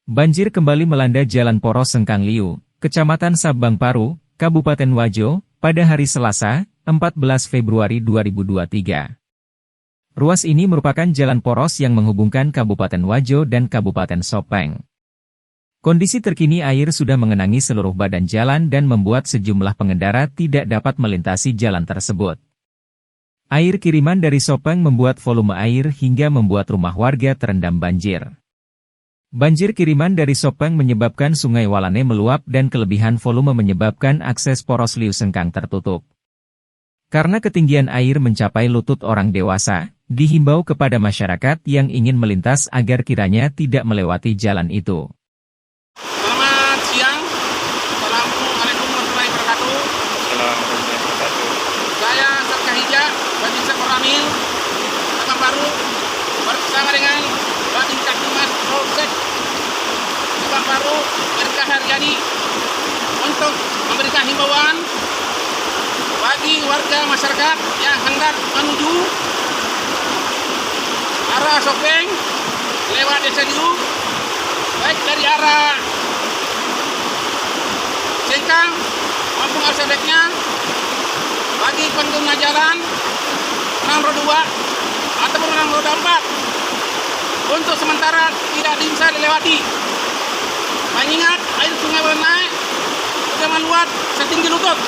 Banjir kembali melanda Jalan Poros Sengkang Liu, Kecamatan Sabang Paru, Kabupaten Wajo, pada hari Selasa, 14 Februari 2023. Ruas ini merupakan jalan poros yang menghubungkan Kabupaten Wajo dan Kabupaten Sopeng. Kondisi terkini air sudah mengenangi seluruh badan jalan dan membuat sejumlah pengendara tidak dapat melintasi jalan tersebut. Air kiriman dari Sopeng membuat volume air hingga membuat rumah warga terendam banjir. Banjir kiriman dari Sopeng menyebabkan Sungai Walane meluap dan kelebihan volume menyebabkan akses poros Liu Sengkang tertutup. Karena ketinggian air mencapai lutut orang dewasa, dihimbau kepada masyarakat yang ingin melintas agar kiranya tidak melewati jalan itu. Selamat siang. Assalamualaikum warahmatullahi wabarakatuh. Saya Sarka Hija, Babinsa Koramil, Sabang Baru, bersama dengan Babinsa Humas Polsek Sabang Baru, Erika Haryadi, untuk memberikan himbauan bagi warga masyarakat yang hendak menuju arah Sopeng lewat Desa Liu, baik dari arah Sengkang maupun arah sebaliknya, bagi pengguna jalan 6 roda 2 ataupun 6 roda 4 untuk sementara tidak bisa dilewati. Mengingat air sungai Walane sudah meluap setinggi lutut.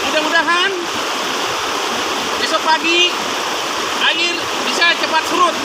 Mudah-mudahan besok pagi air bisa cepat surut.